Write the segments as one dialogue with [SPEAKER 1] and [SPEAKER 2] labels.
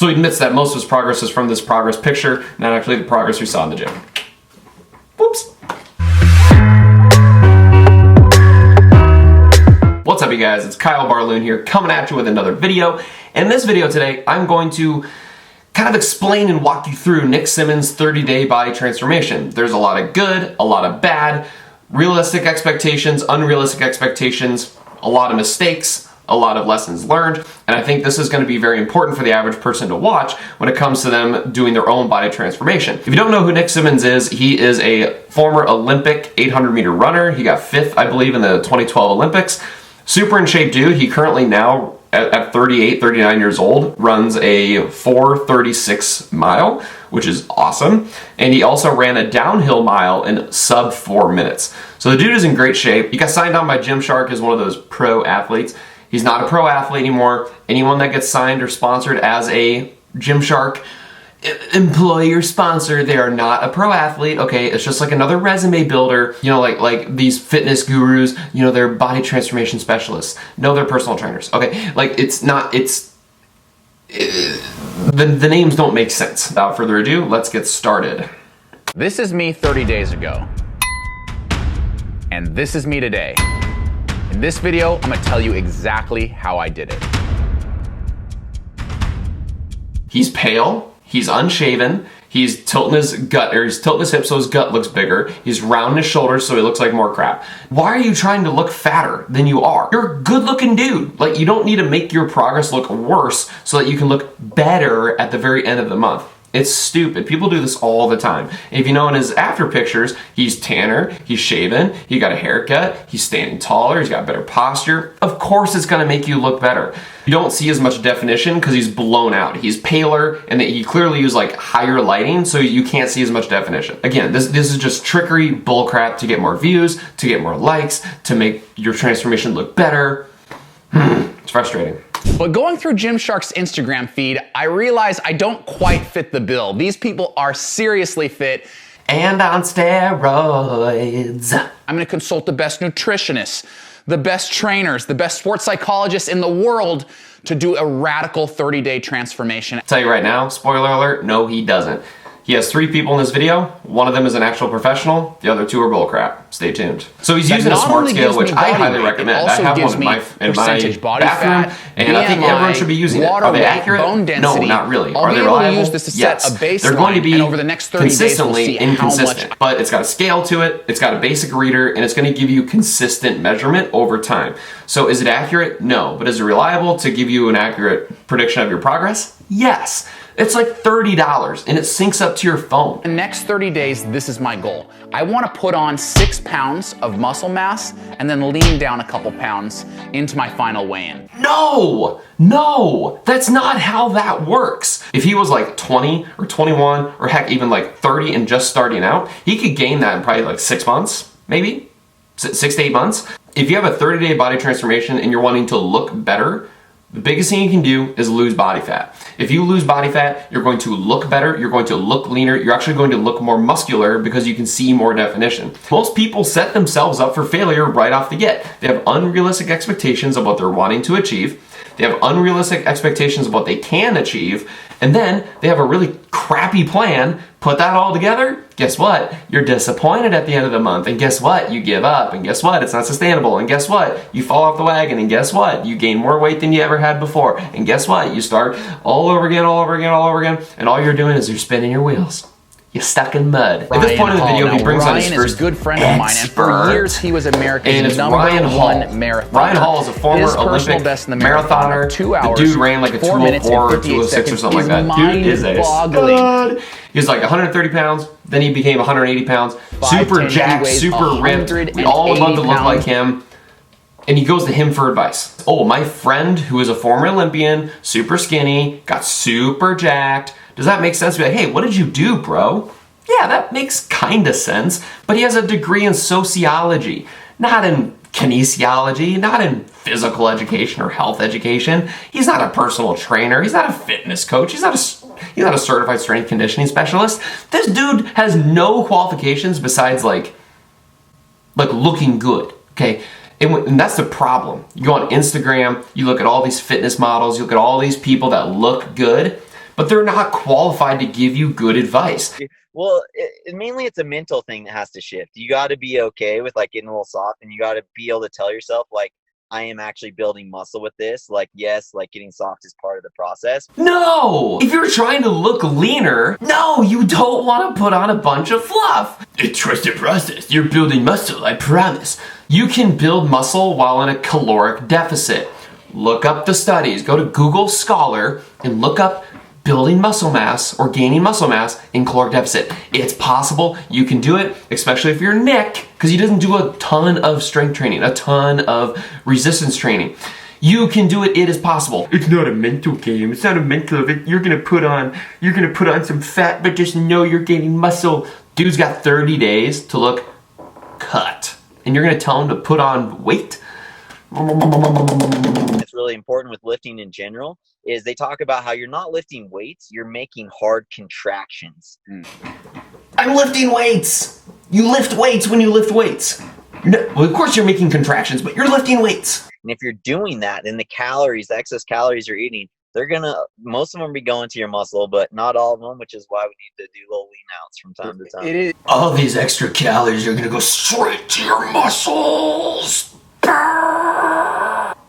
[SPEAKER 1] So he admits that most of his progress is from this progress picture, not actually the progress we saw in the gym. Whoops. What's up, you guys? It's Kyle Barloon here, coming at you with another video. In this video today, I'm going to kind of explain and walk you through Nick Symmonds' 30-day body transformation. There's a lot of good, a lot of bad, realistic expectations, unrealistic expectations, a lot of mistakes, a lot of lessons learned, and I think this is going to be very important for the average person to watch when it comes to them doing their own body transformation. If you don't know who Nick Symmonds is, he is a former Olympic 800-meter runner. He got 5th, I believe, in the 2012 Olympics. Super in shape dude. He currently now, at 38, 39 years old, runs a 4:36 mile, which is awesome. And he also ran a downhill mile in sub 4 minutes. So the dude is in great shape. He got signed on by Gymshark as one of those pro athletes. He's not a pro athlete anymore. Anyone that gets signed or sponsored as a Gymshark employee or sponsor, they are not a pro athlete, okay? It's just like another resume builder, you know, like these fitness gurus, you know, they're body transformation specialists. No, they're personal trainers, okay? Like, the names don't make sense. Without further ado, let's get started.
[SPEAKER 2] This is me 30 days ago. And this is me today. In this video, I'm gonna tell you exactly how I did it.
[SPEAKER 1] He's pale. He's unshaven, he's tilting his gut, or he's tilting his hips so his gut looks bigger, he's rounding his shoulders so he looks like more crap. Why are you trying to look fatter than you are? You're a good looking dude. Like, you don't need to make your progress look worse so that you can look better at the very end of the month. It's stupid. People do this all the time. And if you know in his after pictures, he's tanner, he's shaven, he got a haircut, he's standing taller, he's got better posture. Of course it's gonna make you look better. You don't see as much definition because he's blown out. He's paler, and he clearly used like higher lighting, so you can't see as much definition. Again, this is just trickery, bullcrap to get more views, to get more likes, to make your transformation look better. It's frustrating.
[SPEAKER 2] But going through Gymshark's Instagram feed, I realized I don't quite fit the bill. These people are seriously fit.
[SPEAKER 1] And on steroids.
[SPEAKER 2] I'm gonna consult the best nutritionists, the best trainers, the best sports psychologists in the world to do a radical 30-day transformation.
[SPEAKER 1] I'll tell you right now, spoiler alert, no he doesn't. He has 3 people in this video. One of them is an actual professional. The other 2 are bullcrap. Stay tuned. So he's using a smart scale, which I highly recommend. I have one in my bathroom, and I think everyone should be using it. Are they accurate? No, not really. Are they reliable? Yes. They're going to be consistently inconsistent. But it's got a scale to it, it's got a basic reader, and it's going to give you consistent measurement over time. So is it accurate? No. But is it reliable to give you an accurate prediction of your progress? Yes. It's like $30 and it syncs up to your phone.
[SPEAKER 2] The next 30 days, this is my goal. I want to put on 6 pounds of muscle mass and then lean down a couple pounds into my final weigh-in.
[SPEAKER 1] No, that's not how that works. If he was like 20 or 21 or heck, even like 30 and just starting out, he could gain that in probably like 6 months, maybe 6 to 8 months. If you have a 30-day body transformation and you're wanting to look better, the biggest thing you can do is lose body fat. If you lose body fat, you're going to look better, you're going to look leaner, you're actually going to look more muscular because you can see more definition. Most people set themselves up for failure right off the get. They have unrealistic expectations of what they're wanting to achieve. They have unrealistic expectations of what they can achieve, and then they have a really crappy plan. Put that all together, guess what? You're disappointed at the end of the month, and guess what? You give up, and guess what? It's not sustainable, and guess what? You fall off the wagon, and guess what? You gain more weight than you ever had before, and guess what? You start all over again, and all you're doing is you're spinning your wheels. You're stuck in mud. At this point in the video, he brings on his first
[SPEAKER 2] is a good friend of mine, and for years he was America's #1 marathoner.
[SPEAKER 1] Ryan Hall is a former Olympic marathoner.
[SPEAKER 2] 2 hours,
[SPEAKER 1] the dude ran like a 204 or 206 or something like that. Dude is a stud. He was like 130 pounds, then he became 180 pounds. Super jacked, super ripped. We all would love to look like him. And he goes to him for advice. Oh, my friend who is a former Olympian, super skinny, got super jacked. Does that make sense? Be like, hey, what did you do, bro? Yeah, that makes kind of sense. But he has a degree in sociology, not in kinesiology, not in physical education or health education. He's not a personal trainer. He's not a fitness coach. He's not a certified strength conditioning specialist. This dude has no qualifications besides like looking good, okay? And that's the problem. You go on Instagram, you look at all these fitness models, you look at all these people that look good, but they're not qualified to give you good advice.
[SPEAKER 3] Well, mainly it's a mental thing that has to shift. You got to be okay with like getting a little soft, and you got to be able to tell yourself like, I am actually building muscle with this. Like, yes, like getting soft is part of the process.
[SPEAKER 1] No! If you're trying to look leaner, no, you don't want to put on a bunch of fluff. Trust the process. You're building muscle, I promise. You can build muscle while in a caloric deficit. Look up the studies. Go to Google Scholar and look up building muscle mass or gaining muscle mass in caloric deficit. It's possible. You can do it, especially if you're Nick, because he doesn't do a ton of strength training, a ton of resistance training. You can do it. It is possible. It's not a mental game. It's not a mental event. You're gonna put on some fat, but just know you're gaining muscle. Dude's got 30 days to look cut, and you're gonna tell him to put on weight.
[SPEAKER 3] It's really important with lifting in general is they talk about how you're not lifting weights, you're making hard contractions.
[SPEAKER 1] I'm lifting weights. You lift weights when you lift weights. No, well, of course you're making contractions, but you're lifting weights.
[SPEAKER 3] And if you're doing that, then the calories, the excess calories you're eating, most of them be going to your muscle, but not all of them, which is why we need to do little lean outs from time to time.
[SPEAKER 1] All these extra calories are gonna go straight to your muscles.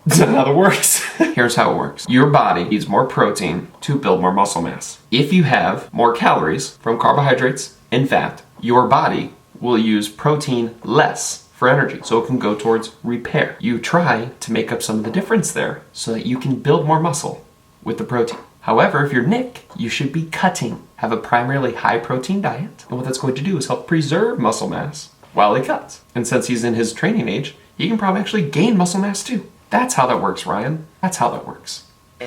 [SPEAKER 1] That's not how it works. Here's how it works. Your body needs more protein to build more muscle mass. If you have more calories from carbohydrates and fat, your body will use protein less for energy, so it can go towards repair. You try to make up some of the difference there so that you can build more muscle with the protein. However, if you're Nick, you should be cutting. Have a primarily high protein diet, and what that's going to do is help preserve muscle mass while he cuts. And since he's in his training age, he can probably actually gain muscle mass too. That's how that works, Ryan. That's how that works.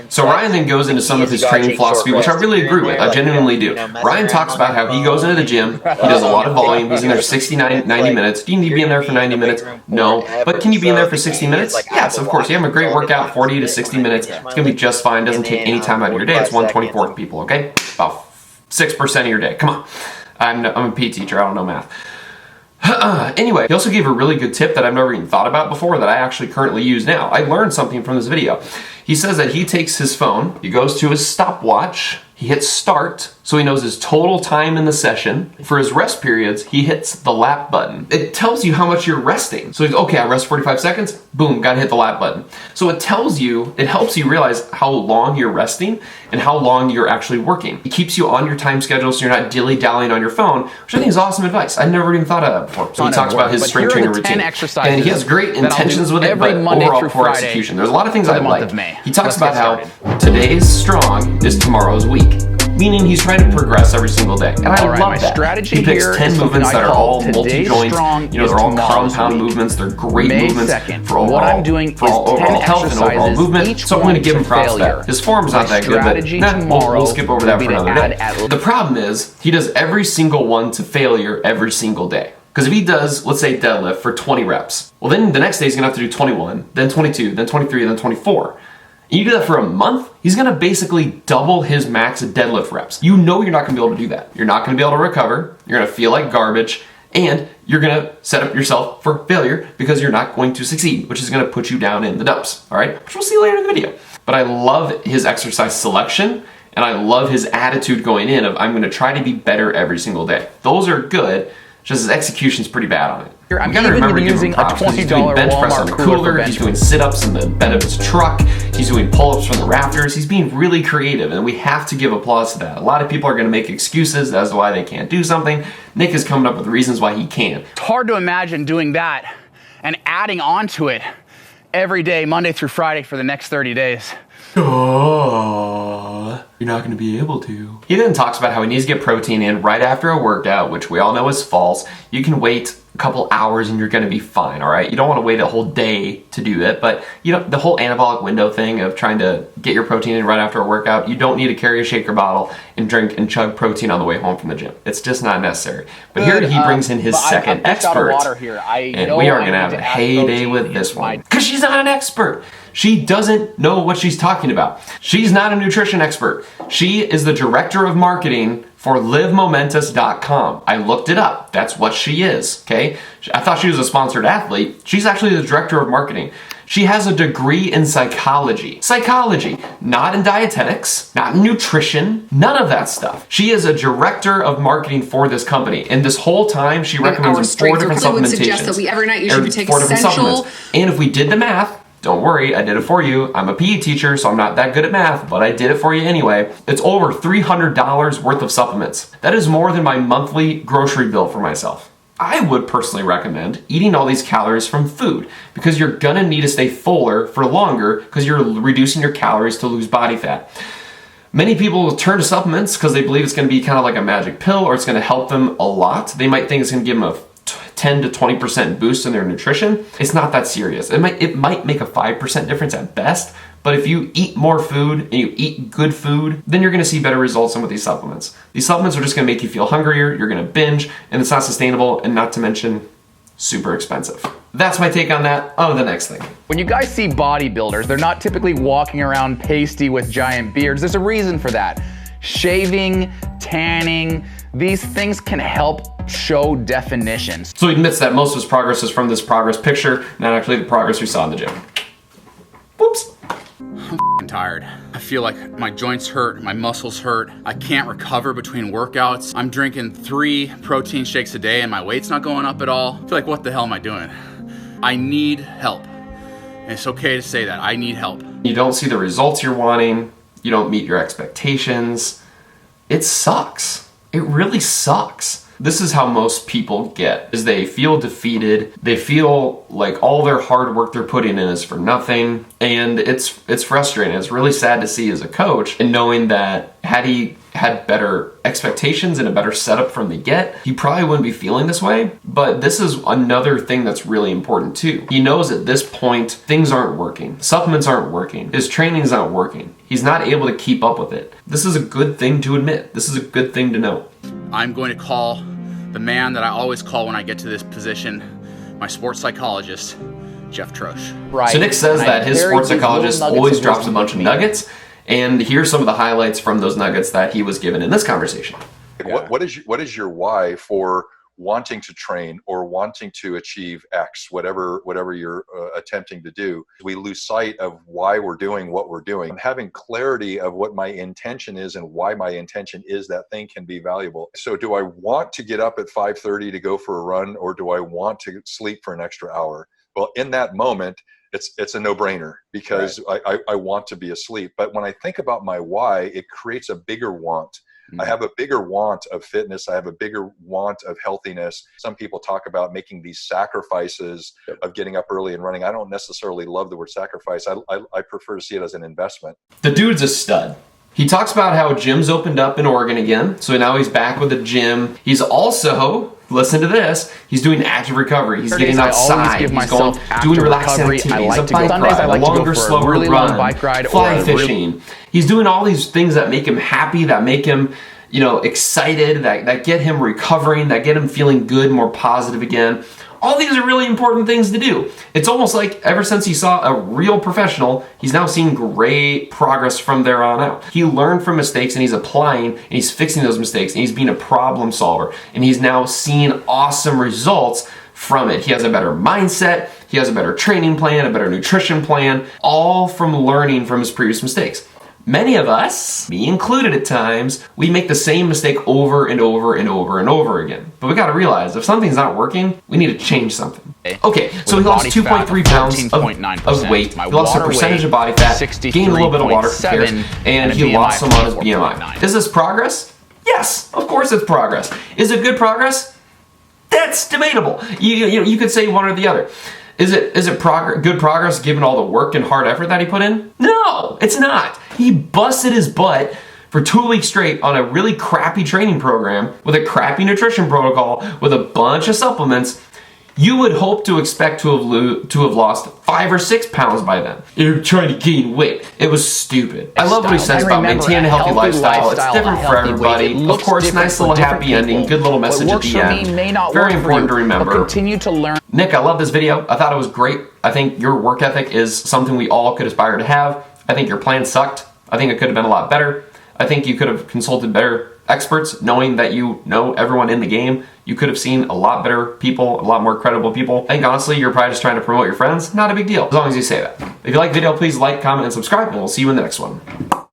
[SPEAKER 1] So Ryan then goes into some of his training philosophy, which I really agree with. I genuinely do. Ryan talks about how he goes into the gym, he does a lot of volume, he's in there 69, 90 minutes. Do you need to be in there for 90 minutes? No. But can you be in there for 60 minutes? Yes, of course. You have a great workout, 40 to 60 minutes. It's going to be just fine. It doesn't take any time out of your day. It's 1/24th, people, okay? About 6% of your day. Come on. I'm a PE teacher. I don't know math. Anyway, he also gave a really good tip that I've never even thought about before that I actually currently use now. I learned something from this video. He says that he takes his phone, he goes to his stopwatch, he hits start, so he knows his total time in the session. For his rest periods, he hits the lap button. It tells you how much you're resting. So he's, okay, I rest 45 seconds, boom, gotta hit the lap button. So it helps you realize how long you're resting and how long you're actually working. It keeps you on your time schedule so you're not dilly-dallying on your phone, which I think is awesome advice. I never even thought of that before. So he talks about his strength training routine. And he has great intentions with it, but overall poor execution. There's a lot of things I like. He talks about how today's strong is tomorrow's weak. Meaning he's trying to progress every single day. And I love that. He picks 10 movements that are all multi-joint, they're all compound movements, they're great movements for overall health and overall movement. So I'm going to give him props for that. His form's not that good, but we'll skip over that for another day. The problem is, he does every single one to failure every single day. Because if he does, let's say deadlift for 20 reps, well then the next day he's going to have to do 21, then 22, then 23, then 24. And you do that for a month, he's gonna basically double his max deadlift reps. You know you're not gonna be able to do that. You're not gonna be able to recover, you're gonna feel like garbage, and you're gonna set up yourself for failure because you're not going to succeed, which is gonna put you down in the dumps, all right? Which we'll see later in the video. But I love his exercise selection, and I love his attitude going in of, I'm gonna try to be better every single day. Those are good, just his execution's pretty bad on it.
[SPEAKER 2] I'm gotta remember to give him props because he's doing bench press on the cooler, he's doing sit-ups in the bed of his truck, he's doing pull-ups from the rafters, he's being really creative, and we have to give applause to that. A lot of people are gonna make excuses as to why they can't do something. Nick is coming up with reasons why he can. It's hard to imagine doing that and adding on to it every day, Monday through Friday for the next 30 days.
[SPEAKER 1] Oh, you're not gonna be able to. He then talks about how he needs to get protein in right after a workout, which we all know is false. You can wait a couple hours and you're gonna be fine, all right? You don't wanna wait a whole day to do it, but the whole anabolic window thing of trying to get your protein in right after a workout, you don't need to carry a shaker bottle and drink and chug protein on the way home from the gym. It's just not necessary. But here he brings in his second expert, and we are gonna have a heyday with this one. Because she's not an expert. She doesn't know what she's talking about. She's not a nutrition expert. She is the director of marketing for livemomentous.com. I looked it up. That's what she is, okay? I thought she was a sponsored athlete. She's actually the director of marketing. She has a degree in psychology. Psychology, not in dietetics, not in nutrition, none of that stuff. She is a director of marketing for this company. And this whole time, she recommends 4 different supplementations.
[SPEAKER 4] Would suggest that every night you should take
[SPEAKER 1] 4 different
[SPEAKER 4] essential.
[SPEAKER 1] supplements. And if we did the math, don't worry, I did it for you. I'm a PE teacher, so I'm not that good at math, but I did it for you anyway. It's over $300 worth of supplements. That is more than my monthly grocery bill for myself. I would personally recommend eating all these calories from food because you're gonna need to stay fuller for longer because you're reducing your calories to lose body fat. Many people will turn to supplements because they believe it's gonna be kind of like a magic pill or it's gonna help them a lot. They might think it's gonna give them a 10 to 20% boost in their nutrition. It's not that serious. It might make a 5% difference at best, but if you eat more food and you eat good food, then you're gonna see better results than with these supplements. These supplements are just gonna make you feel hungrier, you're gonna binge, and it's not sustainable, and not to mention, super expensive. That's my take on that. On to the next thing.
[SPEAKER 2] When you guys see bodybuilders, they're not typically walking around pasty with giant beards. There's a reason for that. Shaving, tanning, these things can help show definition.
[SPEAKER 1] So he admits that most of his progress is from this progress picture, not actually the progress we saw in the gym. Whoops.
[SPEAKER 5] I'm tired. I feel like my joints hurt, my muscles hurt. I can't recover between workouts. I'm drinking 3 protein shakes a day and my weight's not going up at all. I feel like, what the hell am I doing? I need help. And it's okay to say that. I need help.
[SPEAKER 1] You don't see the results you're wanting. You don't meet your expectations. It sucks. It really sucks. This is how most people get, is they feel defeated. They feel like all their hard work they're putting in is for nothing. And it's frustrating. It's really sad to see as a coach, and knowing that had he had better expectations and a better setup from the get, he probably wouldn't be feeling this way. But this is another thing that's really important too. He knows at this point, things aren't working. Supplements aren't working. His training's not working. He's not able to keep up with it. This is a good thing to admit. This is a good thing to know.
[SPEAKER 5] I'm going to call the man that I always call when I get to this position, my sports psychologist, Jeff Trosh.
[SPEAKER 2] Right.
[SPEAKER 1] So Nick says that his sports psychologist always drops a bunch of nuggets, and here's some of the highlights from those nuggets that he was given in this conversation.
[SPEAKER 6] What is your why for wanting to train or wanting to achieve X, whatever you're attempting to do? We lose sight of why we're doing what we're doing. And having clarity of what my intention is and why my intention is that thing can be valuable. So do I want to get up at 5:30 to go for a run, or do I want to sleep for an extra hour? Well, in that moment, it's a no-brainer because right. I want to be asleep. But when I think about my why, it creates a bigger want. I have a bigger want of fitness. I have a bigger want of healthiness. Some people talk about making these sacrifices of getting up early and running. I don't necessarily love the word sacrifice. I prefer to see it as an investment.
[SPEAKER 1] The dude's a stud. He talks about how gyms opened up in Oregon again. So now he's back with a gym. He's also, listen to this, he's doing active recovery. He's getting outside. He's going, doing relaxed activities, a bike ride, a longer, slower run, fly fishing. He's doing all these things that make him happy, that make him, excited, that get him recovering, that get him feeling good, more positive again. All these are really important things to do. It's almost like ever since he saw a real professional, he's now seeing great progress from there on out. He learned from mistakes and he's applying and he's fixing those mistakes and he's being a problem solver. And he's now seeing awesome results from it. He has a better mindset, he has a better training plan, a better nutrition plan, all from learning from his previous mistakes. Many of us, me included at times, we make the same mistake over and over and over and over again. But we gotta realize, if something's not working, we need to change something. Okay, so he lost 2.3 pounds of weight, he lost a percentage of body fat, gained a little bit of water, and he lost some on his BMI. Is this progress? Yes, of course it's progress. Is it good progress? That's debatable. You could say one or the other. Is it good progress given all the work and hard effort that he put in? No, it's not. He busted his butt for 2 weeks straight on a really crappy training program with a crappy nutrition protocol with a bunch of supplements. You would hope to expect to have lost 5 or 6 pounds by then. You're trying to gain weight. It was stupid. I love what he says about maintaining a healthy lifestyle. It's different for everybody. Of course, nice little happy ending, good little message at the end. Very important to remember.
[SPEAKER 2] Continue to learn.
[SPEAKER 1] Nick, I love this video. I thought it was great. I think your work ethic is something we all could aspire to have. I think your plan sucked. I think it could have been a lot better. I think you could have consulted better experts, knowing that you know everyone in the game, you could have seen a lot better people, a lot more credible people. I think honestly, you're probably just trying to promote your friends. Not a big deal, as long as you say that. If you like the video, please like, comment, and subscribe, and we'll see you in the next one.